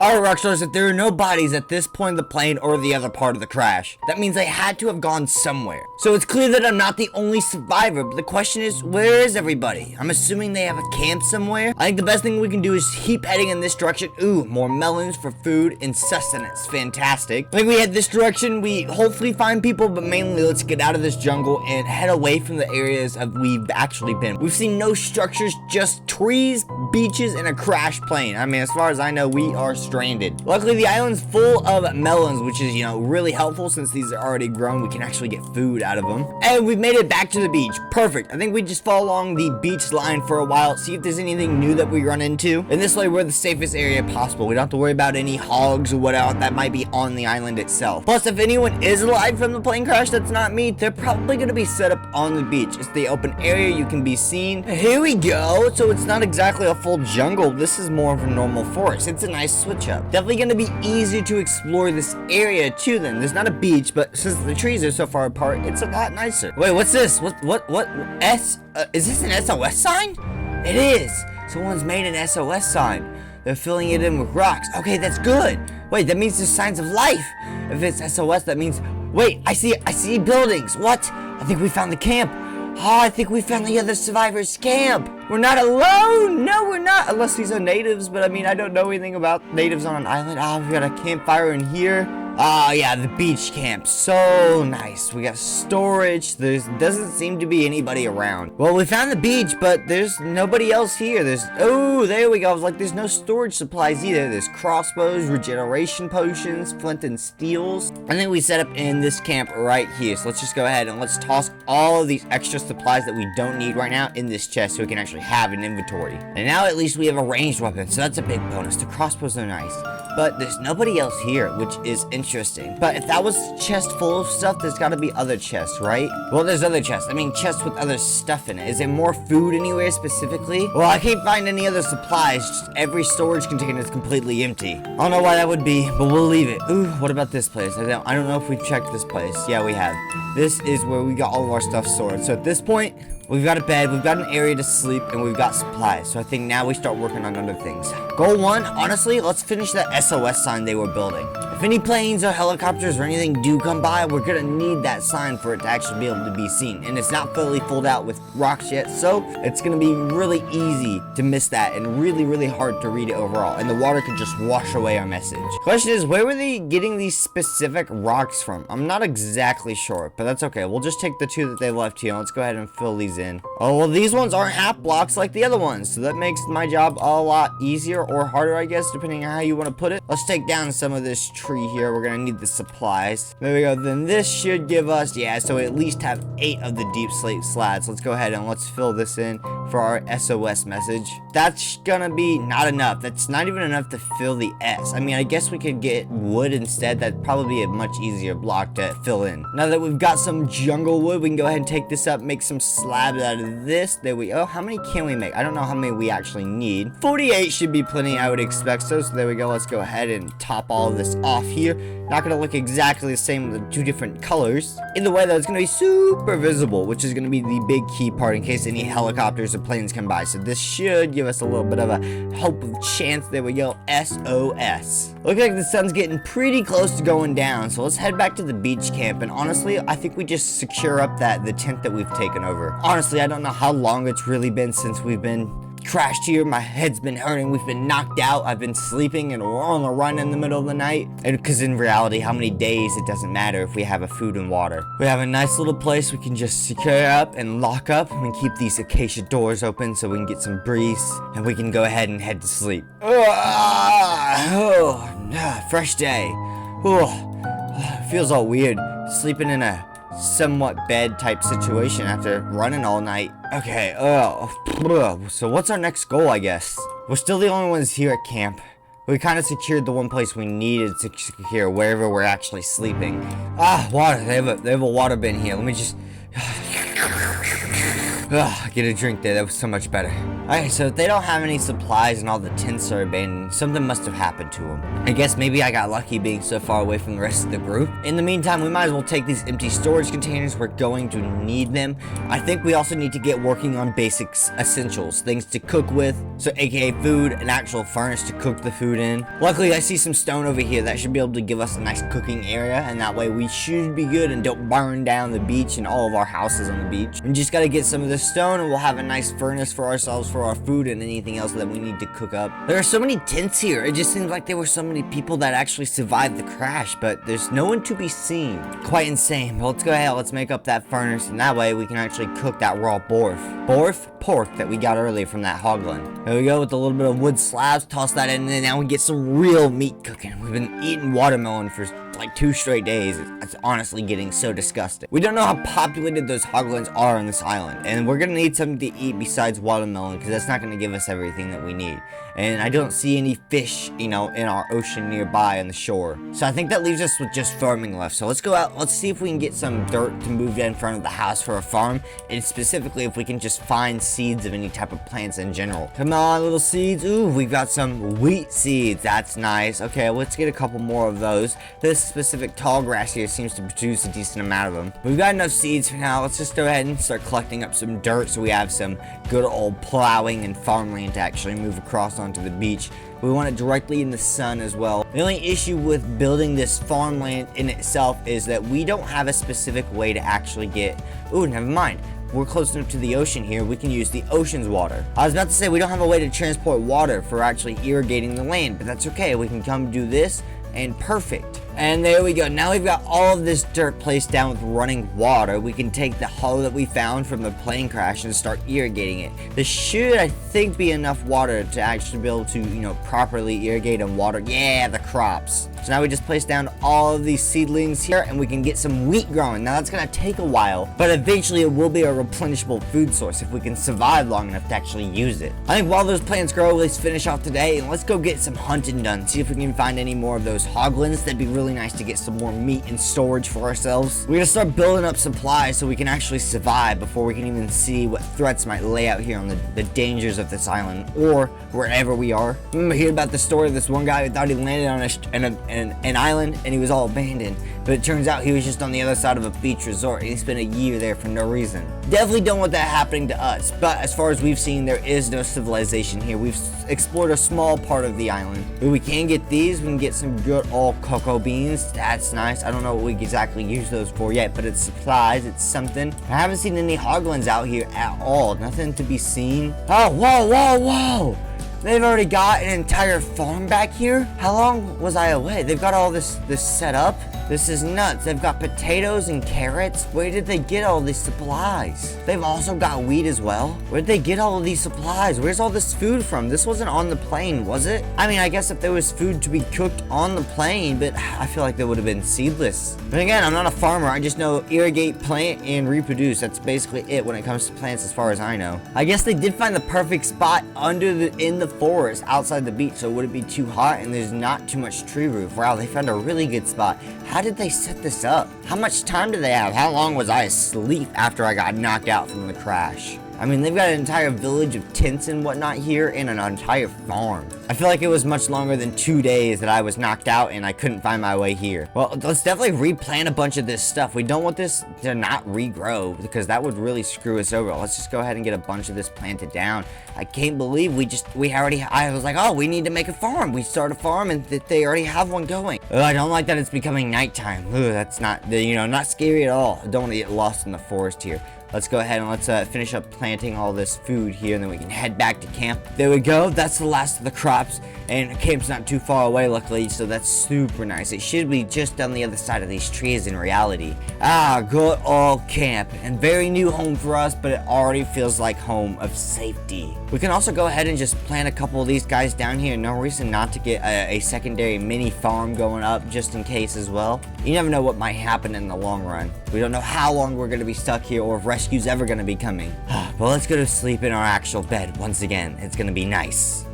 Alright, Rockstars, if there are no bodies at this point of the plane or the other part of the crash, that means they had to have gone somewhere. So it's clear that I'm not the only survivor, but the question is, where is everybody? I'm assuming they have a camp somewhere. I think the best thing we can do is keep heading in this direction. Ooh, more melons for food and sustenance. Fantastic. I think we head this direction, we hopefully find people, but mainly let's get out of this jungle and head away from the areas we've actually been. We've seen no structures, just trees, beaches, and a crashed plane. I mean, as far as I know, we are stranded. Luckily, the island's full of melons, which is, really helpful since these are already grown. We can actually get food out of them. And we've made it back to the beach. Perfect. I think we just follow along the beach line for a while, see if there's anything new that we run into. And this way, we're the safest area possible. We don't have to worry about any hogs or whatever that might be on the island itself. Plus, if anyone is alive from the plane crash that's not me, they're probably going to be set up on the beach. It's the open area. You can be seen. Here we go. So it's not exactly a full jungle. This is more of a normal forest. It's a nice switch up. Definitely going to be easier to explore this area too then. There's not a beach, but since the trees are so far apart, it's a lot nicer. Wait, what's this? What? Is this an SOS sign? It is. Someone's made an SOS sign. They're filling it in with rocks. Okay, that's good. Wait, that means there's signs of life. If it's SOS, that means... Wait, I see buildings. What? I think we found the camp. Oh, I think we found the other survivors' camp. We're not alone. No, we're not. Unless these are natives, but I mean, I don't know anything about natives on an island. Oh, we got a campfire in here. Oh, yeah, the beach camp. So nice. We got storage. There doesn't seem to be anybody around. Well, we found the beach, but there's nobody else here. Oh, there we go. I was like, there's no storage supplies either. There's crossbows, regeneration potions, flint and steels. I think we set up in this camp right here. So let's just go ahead and let's toss all of these extra supplies that we don't need right now in this chest so we can actually have an inventory. And now at least we have a ranged weapon, so that's a big bonus. The crossbows are nice. But there's nobody else here, which is interesting. But if that was a chest full of stuff, there's got to be other chests, right? Well, there's other chests. I mean, chests with other stuff in it. Is there more food anywhere specifically? Well, I can't find any other supplies. Just every storage container is completely empty. I don't know why that would be, but we'll leave it. Ooh, what about this place? I don't know if we've checked this place. Yeah, we have. This is where we got all of our stuff stored. So at this point, we've got a bed, we've got an area to sleep, and we've got supplies. So I think now we start working on other things. Goal 1, honestly, let's finish that SOS sign they were building. If any planes or helicopters or anything do come by, we're gonna need that sign for it to actually be able to be seen. And it's not fully filled out with rocks yet, so it's gonna be really easy to miss that and really, really hard to read it overall. And the water could just wash away our message. Question is, where were they getting these specific rocks from? I'm not exactly sure, but that's okay. We'll just take the 2 that they left here. Let's go ahead and fill these in. Oh, well, these ones aren't half blocks like the other ones, so that makes my job a lot easier or harder, I guess, depending on how you want to put it. Let's take down some of this tree here. We're gonna need the supplies. There we go. Then this should give us, yeah, so we at least have 8 of the deep slate slabs. Let's go ahead and let's fill this in for our SOS message. That's gonna be not enough. That's not even enough to fill the S. I mean, I guess we could get wood instead. That'd probably be a much easier block to fill in. Now that we've got some jungle wood, we can go ahead and take this up, make some slabs out of this. There we go. How many can we make? I don't know how many we actually need. 48 should be plenty, I would expect so. So there we go. Let's go ahead and top all of this off here. Not gonna look exactly the same with the 2 different colors. Either way though, it's gonna be super visible, which is gonna be the big key part in case any helicopters or planes come by. So this should give us a little bit of a hope of chance. There we go. SOS. Looks like the sun's getting pretty close to going down, so let's head back to the beach camp. And honestly, I think we just secure up the tent that we've taken over. Honestly, I don't know how long it's really been since we've been crashed here. My head's been hurting. We've been knocked out. I've been sleeping and we're on the run in the middle of the night. And because in reality, how many days, it doesn't matter if we have a food and water. We have a nice little place we can just secure up and lock up and keep these acacia doors open so we can get some breeze and we can go ahead and head to sleep. Fresh day. Feels all weird sleeping in a somewhat bed type situation after running all night. Okay, so what's our next goal, I guess? We're still the only ones here at camp. We kind of secured the one place we needed to secure wherever we're actually sleeping. Water. They have a water bin here. Let me just get a drink there. That was so much better. Alright, so if they don't have any supplies and all the tents are abandoned, something must have happened to them. I guess maybe I got lucky being so far away from the rest of the group. In the meantime, we might as well take these empty storage containers. We're going to need them. I think we also need to get working on basics, essentials, things to cook with, so aka food, an actual furnace to cook the food in. Luckily, I see some stone over here that should be able to give us a nice cooking area, and that way we should be good and don't burn down the beach and all of our houses on the beach. We just gotta get some of this stone and we'll have a nice furnace for ourselves for our food and anything else that we need to cook up. There are so many tents here. It just seems like there were so many people that actually survived the crash, but there's no one to be seen. Quite insane. But let's go ahead, let's make up that furnace, and that way we can actually cook that raw pork that we got earlier from that hogland. There we go, with a little bit of wood slabs, toss that in, and now we get some real meat cooking. We've been eating watermelon for like 2 straight days. It's honestly getting so disgusting. We don't know how populated those hoglands are on this island, and we're gonna need something to eat besides watermelon, because that's not gonna give us everything that we need. And I don't see any fish, you know, in our ocean nearby on the shore. So I think that leaves us with just farming left. So let's go out, let's see if we can get some dirt to move in front of the house for a farm, and specifically if we can just find seeds of any type of plants in general. Come on, little seeds. Ooh, we've got some wheat seeds. That's nice. Okay, let's get a couple more of those. This specific tall grass here seems to produce a decent amount of them. We've got enough seeds for now. Let's just go ahead and start collecting up some dirt so we have some good old plowing and farmland to actually move across onto the beach. We want it directly in the sun as well. The only issue with building this farmland in itself is that we don't have a specific way to actually get... Ooh, never mind. We're close enough to the ocean here, we can use the ocean's water. I was about to say we don't have a way to transport water for actually irrigating the land, but that's okay. We can come do this, and perfect. And there we go. Now we've got all of this dirt placed down with running water. We can take the hull that we found from the plane crash and start irrigating it. This should, I think, be enough water to actually be able to, you know, properly irrigate and water, yeah, the crops. So now we just place down all of these seedlings here and we can get some wheat growing. Now that's gonna take a while, but eventually it will be a replenishable food source if we can survive long enough to actually use it. I think while those plants grow, let's finish off today and let's go get some hunting done. See if we can find any more of those hoglands. That'd be really nice to get some more meat and storage for ourselves. We're gonna start building up supplies so we can actually survive before we can even see what threats might lay out here on the dangers of this island or wherever we are. Remember hearing about the story of this one guy who thought he landed on an island and he was all abandoned, but it turns out he was just on the other side of a beach resort and he spent a year there for no reason. Definitely don't want that happening to us, but as far as we've seen, there is no civilization here. We've explored a small part of the island. But we can get these. We can get some good old cocoa beans. That's nice. I don't know what we exactly use those for yet, but it's supplies. It's something. I haven't seen any hoglands out here at all. Nothing to be seen. Oh, whoa. They've already got an entire farm back here? How long was I away? They've got all this set up? This is nuts. They've got potatoes and carrots. Where did they get all these supplies? They've also got wheat as well. Where'd they get all of these supplies? Where's all this food from? This wasn't on the plane, was it? I mean, I guess if there was food to be cooked on the plane, but I feel like they would have been seedless. But again, I'm not a farmer. I just know irrigate, plant, and reproduce. That's basically it when it comes to plants as far as I know. I guess they did find the perfect spot in the forest outside the beach so it wouldn't be too hot and there's not too much tree roof. Wow, they found a really good spot. How did they set this up? How much time do they have? How long was I asleep after I got knocked out from the crash? I mean, they've got an entire village of tents and whatnot here and an entire farm. I feel like it was much longer than 2 days that I was knocked out and I couldn't find my way here. Well, let's definitely replant a bunch of this stuff. We don't want this to not regrow because that would really screw us over. Let's just go ahead and get a bunch of this planted down. I can't believe I was like, oh, we need to make a farm. We start a farm and they already have one going. I don't like that it's becoming nighttime. That's not, not scary at all. I don't want to get lost in the forest here. Let's go ahead and let's finish up planting all this food here and then we can head back to camp. There we go. That's the last of the crops and camp's not too far away luckily, so that's super nice. It should be just on the other side of these trees in reality. Good old camp and very new home for us, but it already feels like home of safety. We can also go ahead and just plant a couple of these guys down here. No reason not to get a secondary mini farm going up just in case as well. You never know what might happen in the long run. We don't know how long we're going to be stuck here or if rescue's ever going to be coming. But let's go to sleep in our actual bed once again. It's going to be nice.